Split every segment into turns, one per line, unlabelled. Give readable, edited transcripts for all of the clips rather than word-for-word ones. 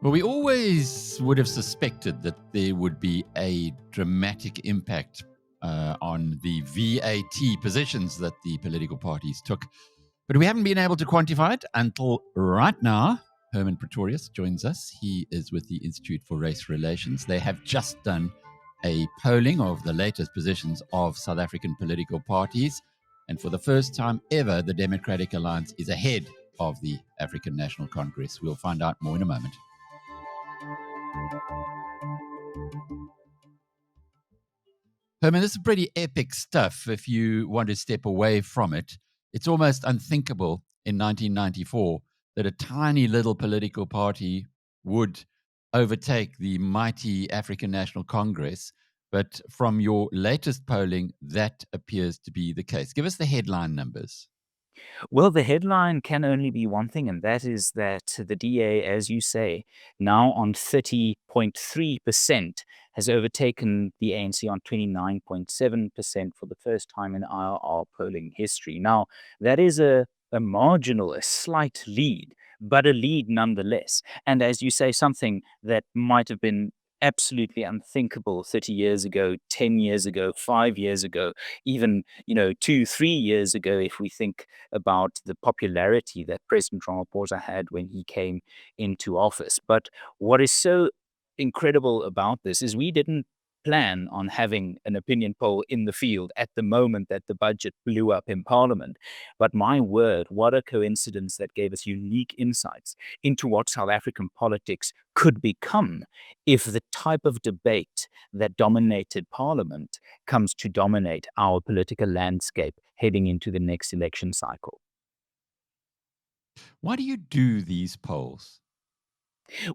Well, we always would have suspected that there would be a dramatic impact on the VAT positions that the political parties took. But we haven't been able to quantify it until right now. Hermann Pretorius joins us. He is with the Institute for Race Relations. They have just done a polling of the latest positions of South African political parties. And for the first time ever, the Democratic Alliance is ahead of the African National Congress. We'll find out more in a moment. Herman, this is pretty epic stuff if you want to step away from it. It's almost unthinkable in 1994 that a tiny little political party would overtake the mighty African National Congress. But from your latest polling, that appears to be the case. Give us the headline numbers.
Well, the headline can only be one thing, and that is that the DA, as you say, now on 30.3%, has overtaken the ANC on 29.7% for the first time in IRR polling history. Now, that is a marginal, a slight lead, but a lead nonetheless. And as you say, something that might have been absolutely unthinkable 30 years ago, 10 years ago, 5 years ago, even 2 3 years ago, if we think about the popularity that President Ramaphosa had when he came into office. But what is so incredible about this is we didn't plan on having an opinion poll in the field at the moment that the budget blew up in Parliament. But my word, what a coincidence that gave us unique insights into what South African politics could become if the type of debate that dominated Parliament comes to dominate our political landscape heading into the next election cycle.
Why do you do these polls?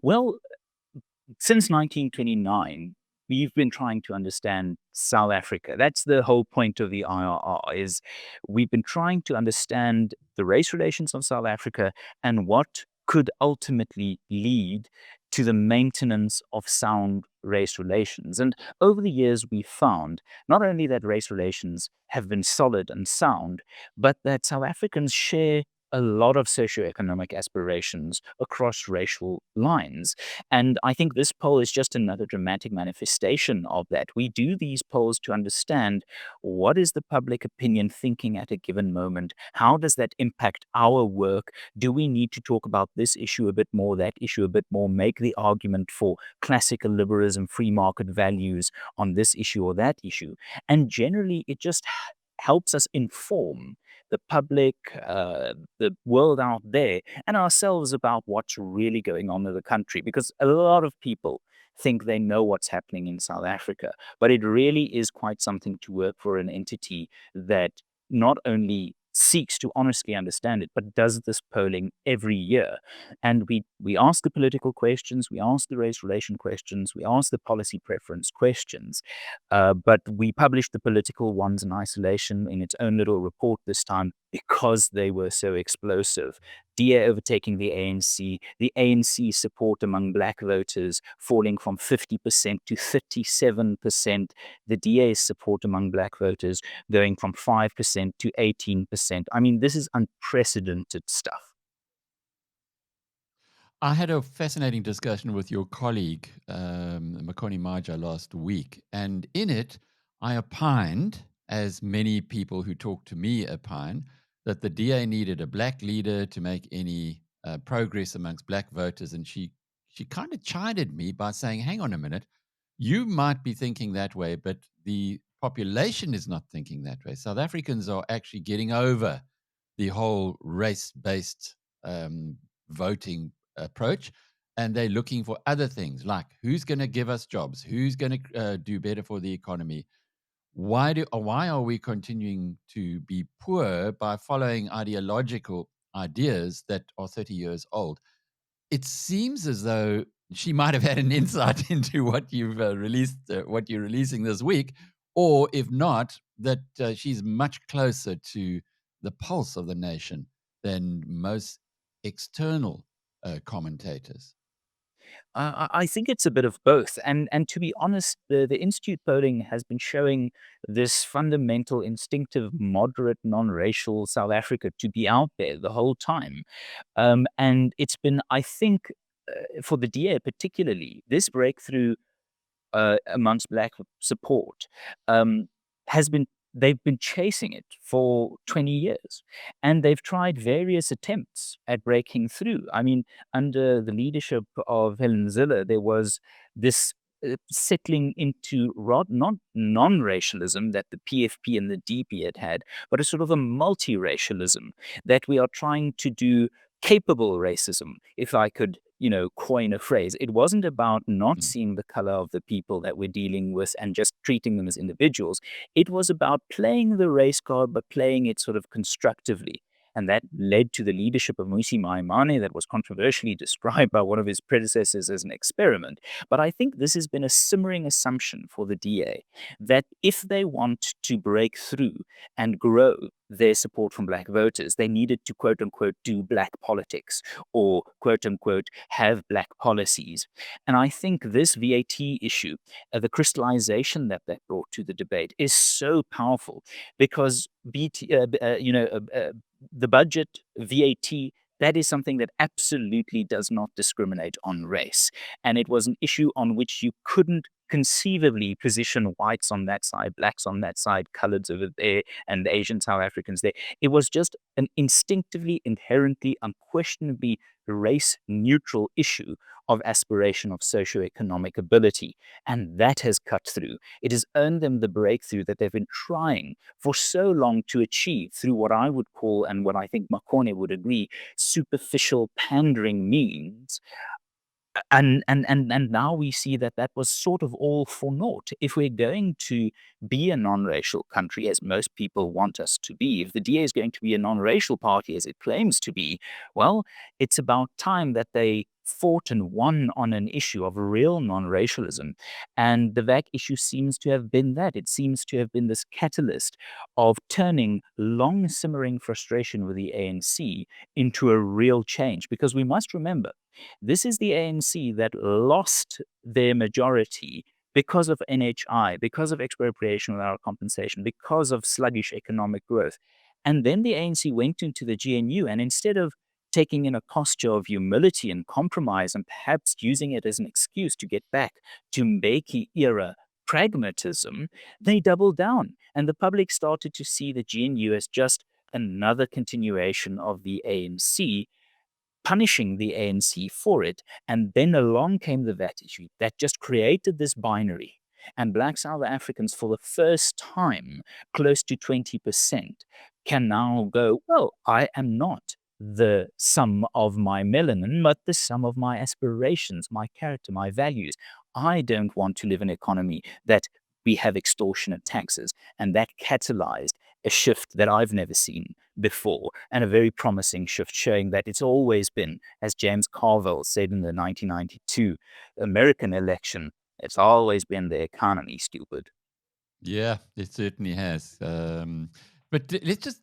Well, since 1929, we've been trying to understand South Africa. That's the whole point of the IRR, is we've been trying to understand the race relations of South Africa and what could ultimately lead to the maintenance of sound race relations. And over the years, we found not only that race relations have been solid and sound, but that South Africans share a lot of socioeconomic aspirations across racial lines. And I think this poll is just another dramatic manifestation of that. We do these polls to understand what is the public opinion thinking at a given moment? How does that impact our work? Do we need to talk about this issue a bit more, that issue a bit more, make the argument for classical liberalism, free market values on this issue or that issue? And generally, it just helps us inform the public, the world out there, and ourselves about what's really going on in the country. Because a lot of people think they know what's happening in South Africa, but it really is quite something to work for an entity that not only seeks to honestly understand it, but does this polling every year. And we ask the political questions, we ask the race relation questions, we ask the policy preference questions, but we published the political ones in isolation in its own little report this time because they were so explosive. DA overtaking the ANC support among black voters falling from 50% to 37%, the DA's support among black voters going from 5% to 18%. I mean, this is unprecedented stuff.
I had a fascinating discussion with your colleague, Makoni Maja, last week. And in it, I opined, as many people who talk to me opine, that the DA needed a black leader to make any progress amongst black voters. And she kind of chided me by saying, hang on a minute, you might be thinking that way, but the population is not thinking that way. South Africans are actually getting over the whole race-based voting approach, and they're looking for other things like who's going to give us jobs, who's going to do better for the economy. Why are we continuing to be poor by following ideological ideas that are 30 years old? It seems as though she might have had an insight into what you've released, what you're releasing this week, or if not, that she's much closer to the pulse of the nation than most external commentators.
I think it's a bit of both, and to be honest, the institute polling has been showing this fundamental, instinctive, moderate, non-racial South Africa to be out there the whole time, and it's been, I think, for the DA particularly, this breakthrough amongst Black support um, has been they've been chasing it for 20 years, and they've tried various attempts at breaking through. I mean, under the leadership of Helen Zille, there was this settling into not non-racialism that the PFP and the DP had, but a sort of a multiracialism that we are trying to do capable racism, if I could, coin a phrase. It wasn't about not
Mm.
seeing the color of the people that we're dealing with and just treating them as individuals. It was about playing the race card, but playing it sort of constructively. And that led to the leadership of Musi Maimane that was controversially described by one of his predecessors as an experiment. But I think this has been a simmering assumption for the DA that if they want to break through and grow their support from Black voters, they needed to quote unquote do Black politics or quote unquote have Black policies. And I think this VAT issue, the crystallization that brought to the debate is so powerful because the budget, VAT, that is something that absolutely does not discriminate on race. And it was an issue on which you couldn't conceivably position whites on that side, blacks on that side, coloreds over there, and Asian South Africans there. It was just an instinctively, inherently, unquestionably race neutral issue of aspiration of socioeconomic ability. And that has cut through. It has earned them the breakthrough that they've been trying for so long to achieve through what I would call, and what I think Makone would agree, superficial pandering means. And now we see that that was sort of all for naught. If we're going to be a non-racial country, as most people want us to be, if the DA is going to be a non-racial party, as it claims to be, well, it's about time that they fought and won on an issue of real non-racialism. And the VAC issue seems to have been that. It seems to have been this catalyst of turning long simmering frustration with the ANC into a real change. Because we must remember, this is the ANC that lost their majority because of NHI, because of expropriation without compensation, because of sluggish economic growth. And then the ANC went into the GNU, and instead of taking in a posture of humility and compromise and perhaps using it as an excuse to get back to Mbeki era pragmatism, they doubled down. And the public started to see the GNU as just another continuation of the ANC, punishing the ANC for it. And then along came the VAT issue that just created this binary. And Black South Africans, for the first time, close to 20%, can now go, well, I am not the sum of my melanin, but the sum of my aspirations, my character, my values. I don't want to live in an economy that we have extortionate taxes. And that catalyzed a shift that I've never seen before, and a very promising shift showing that it's always been, as James Carville said in the 1992 American election, it's always been the economy, stupid.
Yeah, it certainly has. Let's just,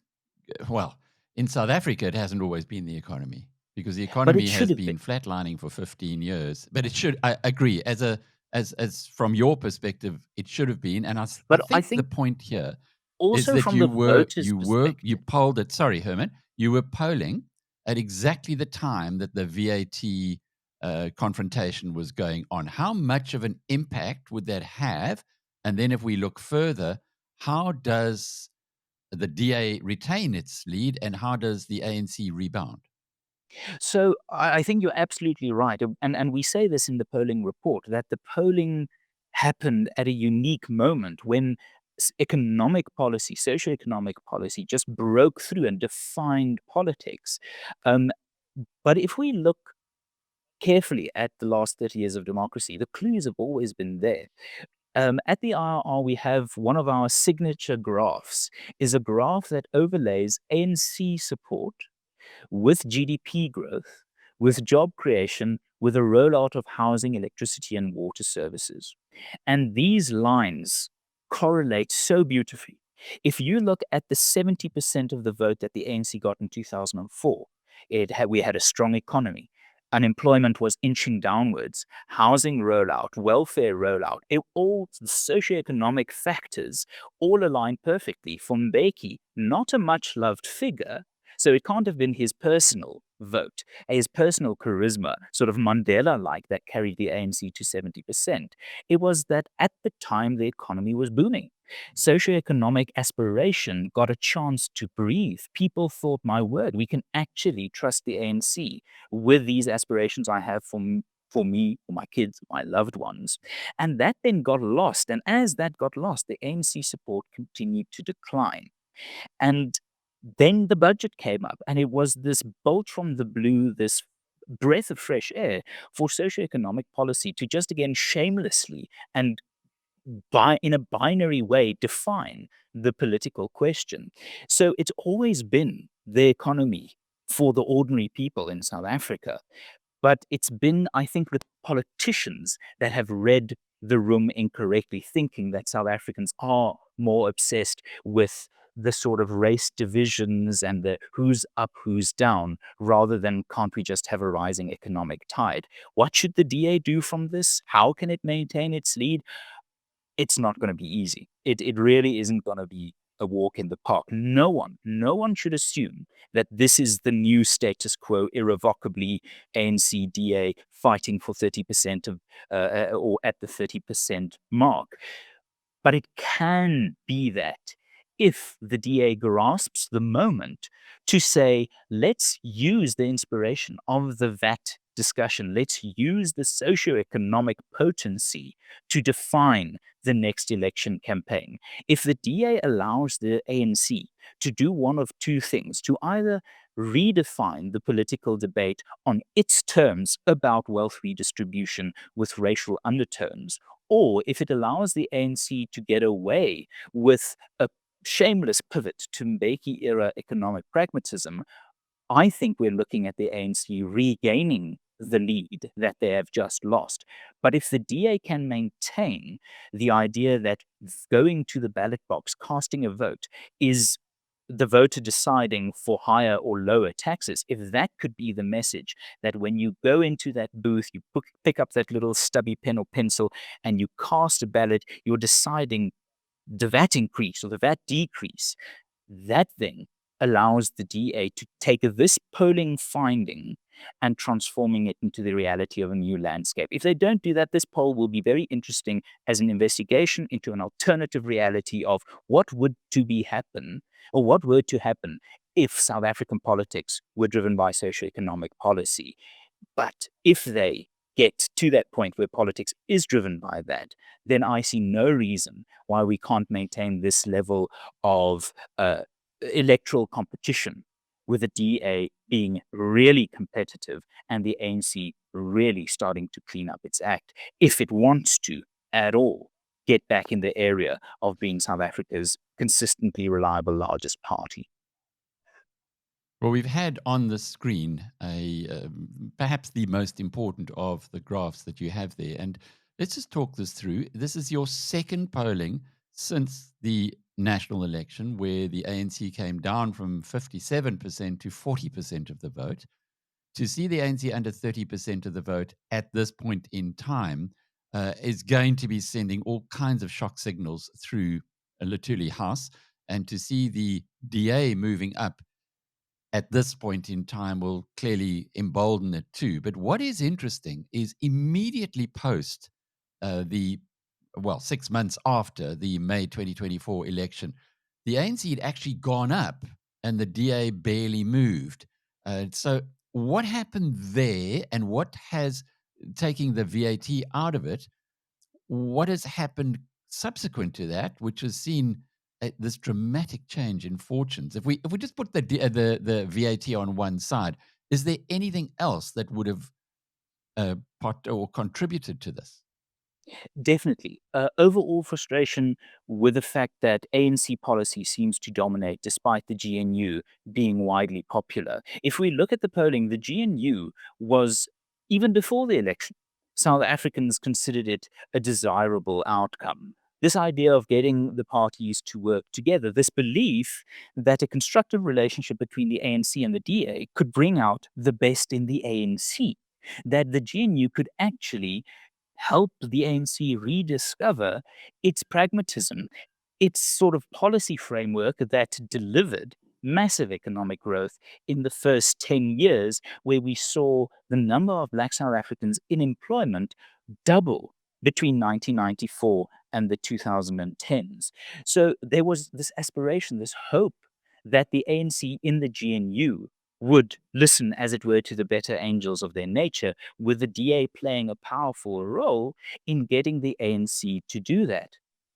well, in South Africa, it hasn't always been the economy because the
But it
economy
should
has
have been.
been flatlining for 15 years. But it should, I agree, as from your perspective, it should have been. And I
But I
think the
think
point here is
also
that
from the voters'
you
perspective.
polled it. Sorry, Herman, you were polling at exactly the time that the VAT confrontation was going on. How much of an impact would that have? And then if we look further, how does the DA retain its lead, and how does the ANC rebound?
So I think you're absolutely right. And we say this in the polling report that the polling happened at a unique moment when economic policy, socioeconomic policy just broke through and defined politics. Um, but if we look carefully at the last 30 years of democracy, the clues have always been there. At the IRR, we have one of our signature graphs, is a graph that overlays ANC support with GDP growth, with job creation, with a rollout of housing, electricity, and water services. And these lines correlate so beautifully. If you look at the 70% of the vote that the ANC got in 2004, we had a strong economy. unemployment was inching downwards, housing rollout, welfare rollout, all the socioeconomic factors all aligned perfectly. For Mbeki, not a much loved figure, so it can't have been his personal vote, his personal charisma, sort of Mandela-like, that carried the ANC to 70%. It was that at the time the economy was booming. Socioeconomic aspiration got a chance to breathe. People thought, my word, we can actually trust the ANC with these aspirations I have for me, for my kids, my loved ones. And that then got lost. And as that got lost, the ANC support continued to decline. And then the budget came up, and it was this bolt from the blue, this breath of fresh air for socioeconomic policy to just again shamelessly and in a binary way define the political question. So it's always been the economy for the ordinary people in South Africa. But it's been, I think, the politicians that have read the room incorrectly, thinking that South Africans are more obsessed with the sort of race divisions and the who's up, who's down, rather than can't we just have a rising economic tide? What should the DA do from this? How can it maintain its lead? It's not going to be easy. It really isn't going to be a walk in the park. No one should assume that this is the new status quo, irrevocably ANC DA fighting for 30% of or at the 30% mark. But it can be that if the DA grasps the moment to say, let's use the inspiration of the VAT discussion, let's use the socioeconomic potency to define the next election campaign. If the DA allows the ANC to do one of two things, to either redefine the political debate on its terms about wealth redistribution with racial undertones, or if it allows the ANC to get away with a shameless pivot to Mbeki era economic pragmatism, I think we're looking at the ANC regaining the lead that they have just lost. But if the DA can maintain the idea that going to the ballot box, casting a vote, is the voter deciding for higher or lower taxes, if that could be the message, that when you go into that booth, you pick up that little stubby pen or pencil and you cast a ballot, you're deciding the VAT increase or the VAT decrease, that then allows the DA to take this polling finding and transforming it into the reality of a new landscape. If they don't do that, this poll will be very interesting as an investigation into an alternative reality of what would to be happen, or what were to happen if South African politics were driven by socioeconomic policy. But if they get to that point where politics is driven by that, then I see no reason why we can't maintain this level of electoral competition, with the DA being really competitive and the ANC really starting to clean up its act, if it wants to at all get back in the area of being South Africa's consistently reliable largest party.
Well, we've had on the screen perhaps the most important of the graphs that you have there. And let's just talk this through. This is your second polling since the national election, where the ANC came down from 57% to 40% of the vote. To see the ANC under 30% of the vote at this point in time is going to be sending all kinds of shock signals through Lutuli House. And to see the DA moving up at this point in time will clearly embolden it too. But what is interesting is immediately post the, well, 6 months after the May 2024 election, the ANC had actually gone up and the DA barely moved. So what happened there, and what has, taking the VAT out of it, what has happened subsequent to that, which has seen this dramatic change in fortunes? If we just put the VAT on one side, is there anything else that would have part or contributed to this?
Definitely. Overall frustration with the fact that ANC policy seems to dominate despite the GNU being widely popular. If we look at the polling, the GNU was, even before the election, South Africans considered it a desirable outcome. This idea of getting the parties to work together, this belief that a constructive relationship between the ANC and the DA could bring out the best in the ANC. that the GNU could actually help the ANC rediscover its pragmatism, its sort of policy framework that delivered massive economic growth in the first 10 years, where we saw the number of Black South Africans in employment double between 1994 and the 2010s. So there was this aspiration, this hope that the ANC in the GNU would listen, as it were, to the better angels of their nature, with the DA playing a powerful role in getting the ANC to do that.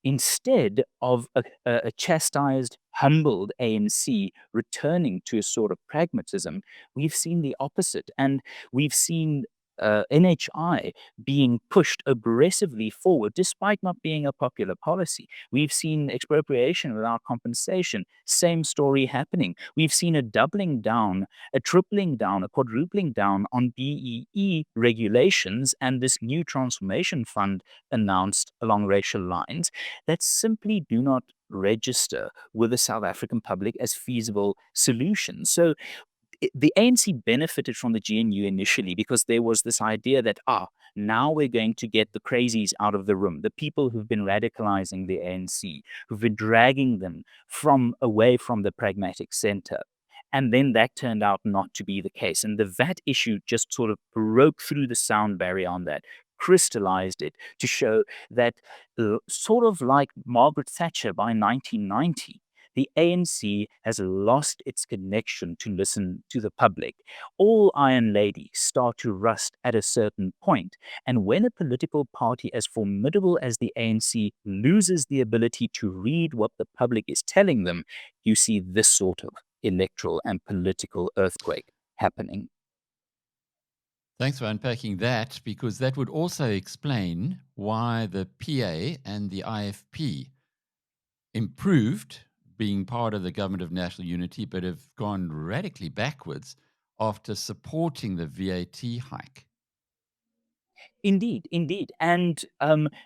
Instead of a chastised, humbled ANC returning to a sort of pragmatism, we've seen the opposite. And we've seen NHI being pushed aggressively forward despite not being a popular policy. We've seen expropriation without compensation, same story happening. We've seen a doubling down, a tripling down, a quadrupling down on BEE regulations and this new transformation fund announced along racial lines that simply do not register with the South African public as feasible solutions. So the ANC benefited from the GNU initially because there was this idea that, now we're going to get the crazies out of the room, the people who've been radicalizing the ANC, who've been dragging them from away from the pragmatic center. And then that turned out not to be the case. And the VAT issue just sort of broke through the sound barrier on that, crystallized it to show that, sort of like Margaret Thatcher by 1990, the ANC has lost its connection to listen to the public. All iron ladies start to rust at a certain point, and when a political party as formidable as the ANC loses the ability to read what the public is telling them, you see this sort of electoral and political earthquake happening.
Thanks for unpacking that, because that would also explain why the PA and the IFP improved, being part of the government of national unity, but have gone radically backwards after supporting the VAT hike.
Indeed, indeed. And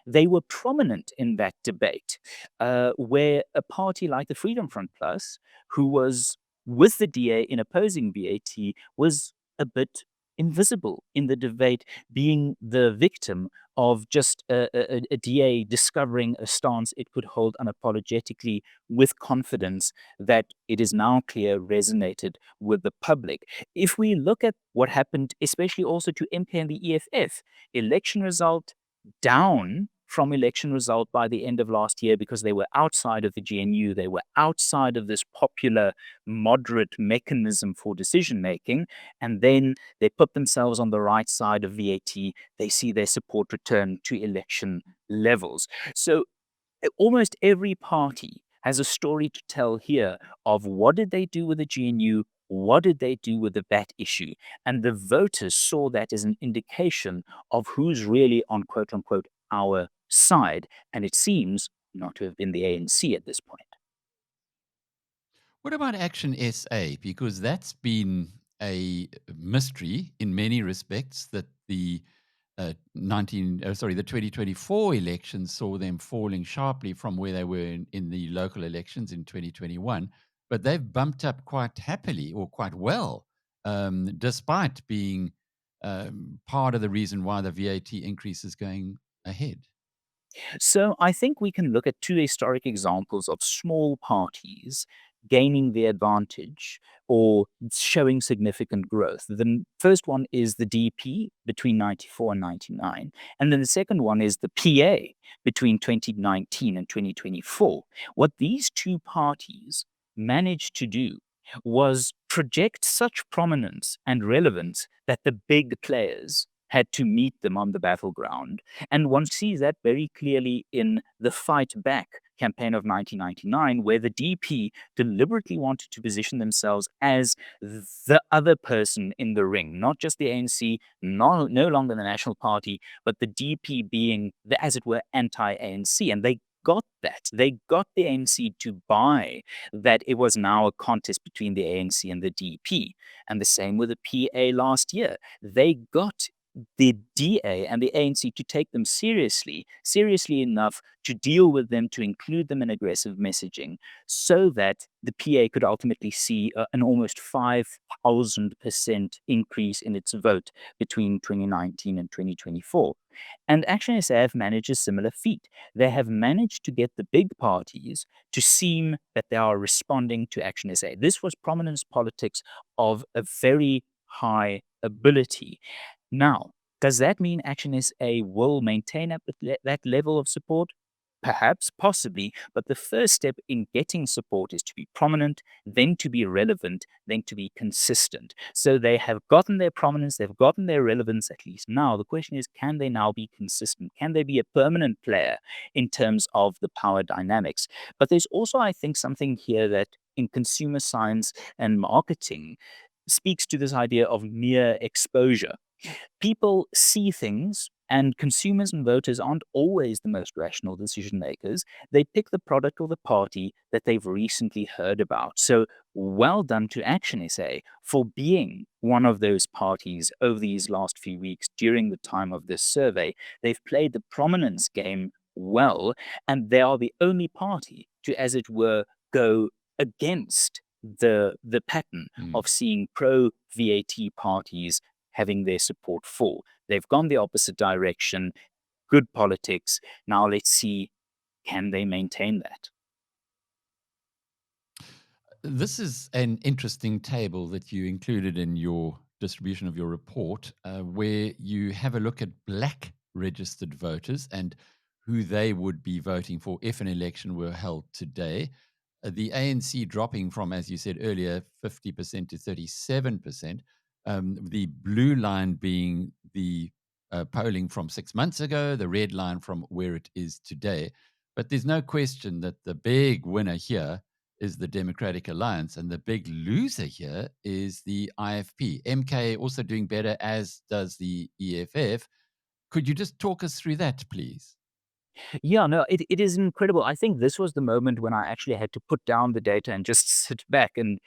they were prominent in that debate, where a party like the Freedom Front Plus, who was with the DA in opposing VAT, was a bit invisible in the debate, being the victim of just a DA discovering a stance it could hold unapologetically with confidence that it is now clear resonated with the public. If we look at what happened, especially also to MP and the EFF, election result down from election result by the end of last year because they were outside of the GNU, they were outside of this popular moderate mechanism for decision making, and then they put themselves on the right side of VAT, they see their support return to election levels. So almost every party has a story to tell here of what did they do with the GNU, what did they do with the VAT issue, and the voters saw that as an indication of who's really on quote unquote our side, and it seems not to have been the ANC at this point.
What about Action SA? Because that's been a mystery in many respects, that the the 2024 elections saw them falling sharply from where they were in the local elections in 2021, but they've bumped up quite happily, or quite well, despite being part of the reason why the VAT increase is going ahead.
So I think we can look at two historic examples of small parties gaining the advantage or showing significant growth. The first one is the DP between 94 and 99. And then the second one is the PA between 2019 and 2024. What these two parties managed to do was project such prominence and relevance that the big players had to meet them on the battleground. And one sees that very clearly in the Fight Back campaign of 1999, where the DP deliberately wanted to position themselves as the other person in the ring, not just the ANC, no longer the National Party, but the DP being the, as it were, anti-ANC. And they got that. They got the ANC to buy that it was now a contest between the ANC and the DP. And the same with the PA last year. They got the DA and the ANC to take them seriously enough to deal with them, to include them in aggressive messaging, so that the PA could ultimately see an almost 5,000% increase in its vote between 2019 and 2024. And Action SA have managed a similar feat. They have managed to get the big parties to seem that they are responding to Action SA. This was prominence politics of a very high ability. Now, does that mean Action SA will maintain that level of support? Perhaps, possibly, but the first step in getting support is to be prominent, then to be relevant, then to be consistent. So they have gotten their prominence, they've gotten their relevance at least now. The question is, can they now be consistent? Can they be a permanent player in terms of the power dynamics? But there's also, I think, something here that in consumer science and marketing speaks to this idea of mere exposure. People see things, and consumers and voters aren't always the most rational decision makers. They pick the product or the party that they've recently heard about. So, well done to Action SA for being one of those parties over these last few weeks during the time of this survey. They've played the prominence game well, and they are the only party to, as it were, go against the pattern
Mm.
of seeing pro VAT parties having their support full. They've gone the opposite direction. Good politics. Now let's see, can they maintain that?
This is an interesting table that you included in your distribution of your report, where you have a look at black registered voters and who they would be voting for if an election were held today. The ANC dropping from, as you said earlier, 50% to 37%. The blue line being the polling from 6 months ago, the red line from where it is today. But there's no question that the big winner here is the Democratic Alliance, and the big loser here is the IFP. MK also doing better, as does the EFF. Could you just talk us through that, please?
Yeah, no, it is incredible. I think this was the moment when I actually had to put down the data and just sit back and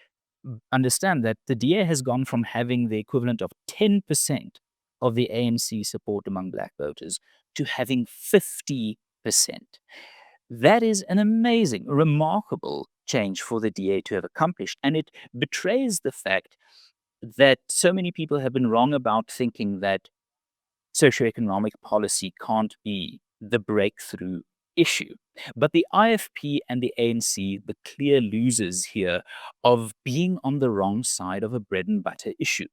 understand that the DA has gone from having the equivalent of 10% of the ANC support among black voters to having 50%. That is an amazing, remarkable change for the DA to have accomplished. And it betrays the fact that so many people have been wrong about thinking that socioeconomic policy can't be the breakthrough issue. But the IFP and the ANC, the clear losers here of being on the wrong side of a bread and butter issue.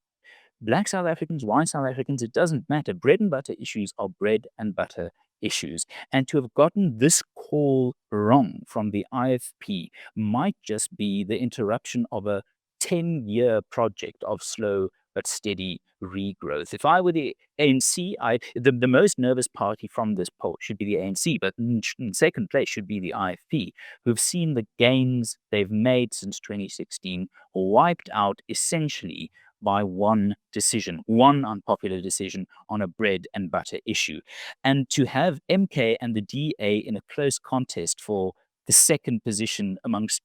Black South Africans, white South Africans, it doesn't matter. Bread and butter issues are bread and butter issues. And to have gotten this call wrong from the IFP might just be the interruption of a 10-year project of slow but steady regrowth. If I were the ANC, the most nervous party from this poll should be the ANC, but in second place should be the IFP, who've seen the gains they've made since 2016 wiped out essentially by one decision, one unpopular decision on a bread and butter issue. And to have MK and the DA in a close contest for the second position amongst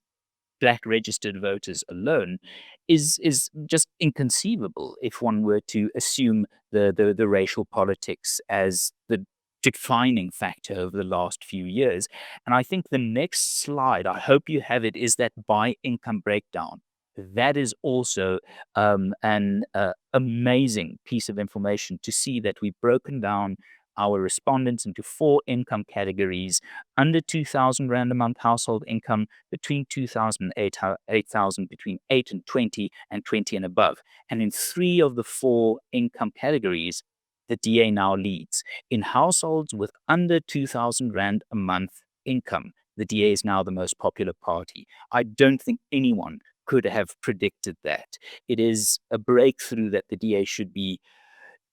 black registered voters alone is just inconceivable if one were to assume the racial politics as the defining factor over the last few years. And I think the next slide, I hope you have it, is that by income breakdown. That is also an amazing piece of information to see that we've broken down our respondents into four income categories: under 2,000 Rand a month household income, between 2,000 and 8,000, between 8 and 20, and 20 and above. And in three of the four income categories, the DA now leads. In households with under 2,000 Rand a month income, the DA is now the most popular party. I don't think anyone could have predicted that. It is a breakthrough that the DA should be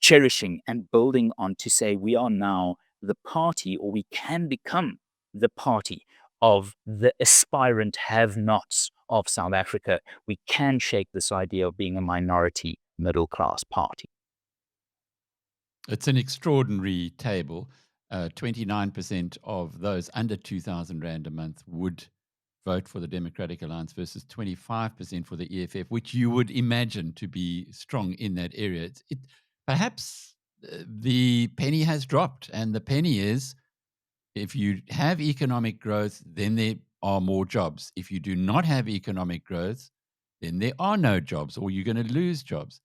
cherishing and building on to say we are now the party, or we can become the party of the aspirant have nots of South Africa. We can shake this idea of being a minority middle class party.
It's an extraordinary table. 29% of those under 2,000 Rand a month would vote for the Democratic Alliance versus 25% for the EFF, which you would imagine to be strong in that area. Perhaps the penny has dropped. And the penny is, if you have economic growth, then there are more jobs. If you do not have economic growth, then there are no jobs, or you're going to lose jobs.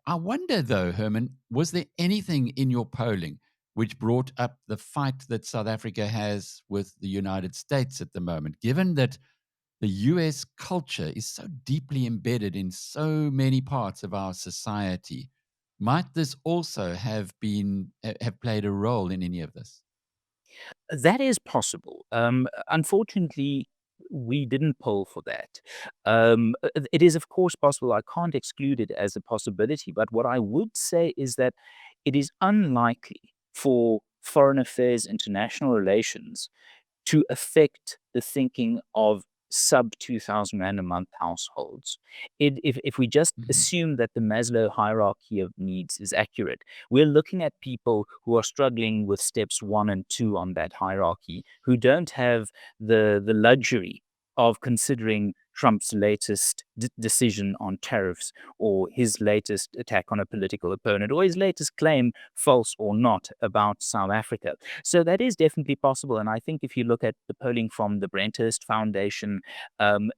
I wonder, though, Herman, was there anything in your polling which brought up the fight that South Africa has with the United States at the moment, given that the US culture is so deeply embedded in so many parts of our society? Might this also have played a role in any of this?
That is possible. Unfortunately, we didn't poll for that. It is, of course, possible. I can't exclude it as a possibility. But what I would say is that it is unlikely for foreign affairs, international relations to affect the thinking of sub 2,000 Rand a month households. If we just
Mhm.
assume that the Maslow hierarchy of needs is accurate, we're looking at people who are struggling with steps 1 and 2 on that hierarchy, who don't have the luxury of considering Trump's latest decision on tariffs, or his latest attack on a political opponent, or his latest claim, false or not, about South Africa. So that is definitely possible. And I think if you look at the polling from the Brenthurst Foundation, and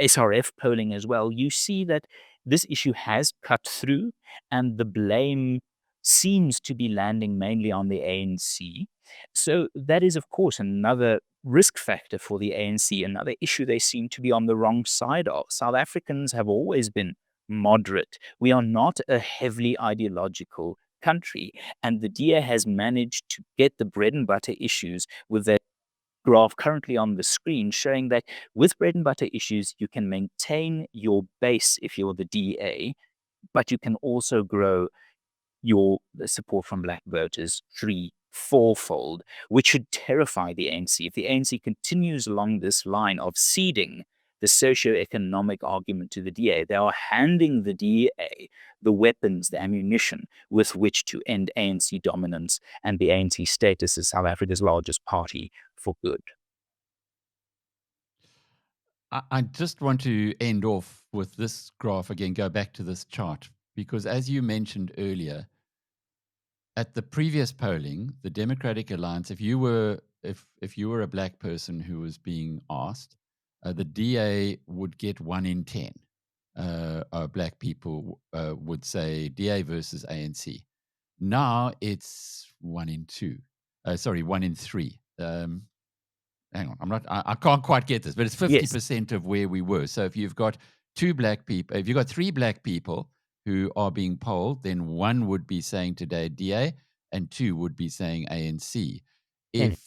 SRF polling as well, you see that this issue has cut through, and the blame seems to be landing mainly on the ANC. So that is, of course, another risk factor for the ANC, another issue they seem to be on the wrong side of. South Africans have always been moderate. We are not a heavily ideological country, and the DA has managed to get the bread and butter issues with their graph currently on the screen, showing that with bread and butter issues, you can maintain your base if you're the DA, but you can also grow your support from black voters fourfold, which should terrify the ANC. If the ANC continues along this line of ceding the socio-economic argument to the DA, they are handing the DA the weapons, the ammunition with which to end ANC dominance and the ANC status as South Africa's largest party for good.
I just want to end off with this graph again, go back to this chart, because as you mentioned earlier, at the previous polling, the Democratic Alliance, if you were a black person who was being asked, the DA would get 1 in 10. Black people would say DA versus ANC. Now it's 1 in 2. Sorry, 1 in 3. Hang on, I can't quite get this, but it's
Yes.
50% of where we were. So if you've got if you've got 3 black people who are being polled, then one would be saying today DA and two would be saying ANC.
Mm.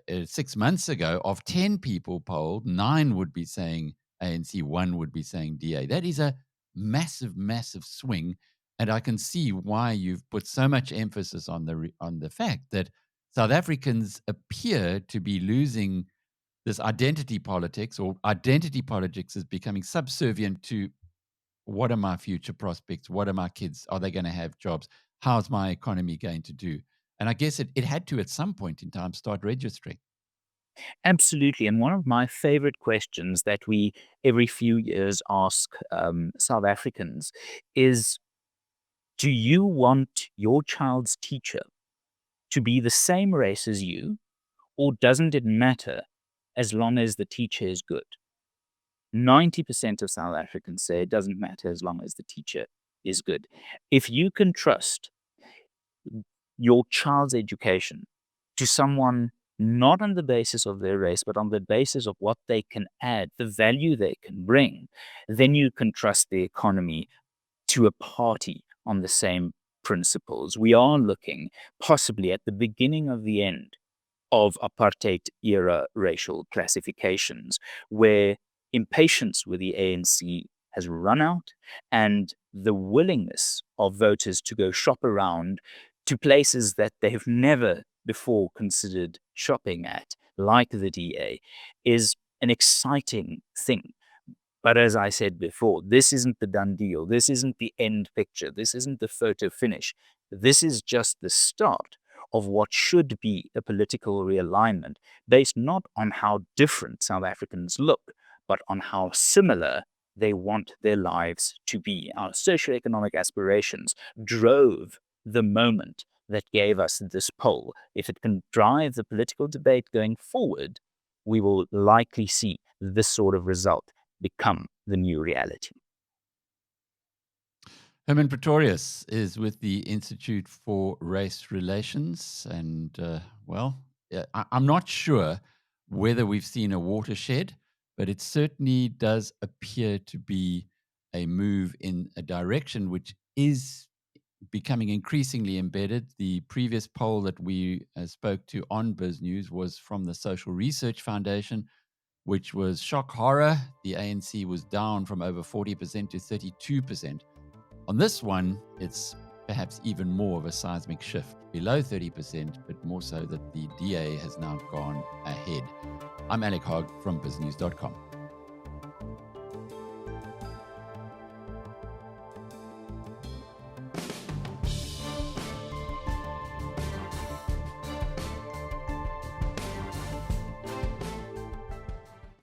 If 6 months ago, of 10 people polled, 9 would be saying ANC, one would be saying DA. That is a massive, massive swing. And I can see why you've put so much emphasis on the fact that South Africans appear to be losing this identity politics, or identity politics is becoming subservient to what are my future prospects? What are my kids? Are they going to have jobs? How's my economy going to do? And I guess it had to, at some point in time, start registering.
Absolutely. And one of my favorite questions that we every few years ask South Africans is, do you want your child's teacher to be the same race as you, or doesn't it matter as long as the teacher is good? 90% of South Africans say it doesn't matter as long as the teacher is good. If you can trust your child's education to someone not on the basis of their race, but on the basis of what they can add, the value they can bring, then you can trust the economy to a party on the same principles. We are looking possibly at the beginning of the end of apartheid era racial classifications, where impatience with the ANC has run out, and the willingness of voters to go shop around to places that they've never before considered shopping at, like the DA, is an exciting thing. But as I said before, this isn't the done deal. This isn't the end picture. This isn't the photo finish. This is just the start of what should be a political realignment based not on how different South Africans look, but on how similar they want their lives to be. Our socioeconomic aspirations drove the moment that gave us this poll. If it can drive the political debate going forward, we will likely see this sort of result become the new reality.
Hermann Pretorius is with the Institute for Race Relations. And, I'm not sure whether we've seen a watershed, but it certainly does appear to be a move in a direction which is becoming increasingly embedded. The previous poll that we spoke to on BizNews was from the Social Research Foundation, which was shock horror. The ANC was down from over 40% to 32%. On this one, it's perhaps even more of a seismic shift, below 30%, but more so that the DA has now gone ahead. I'm Alec Hogg from BizNews.com.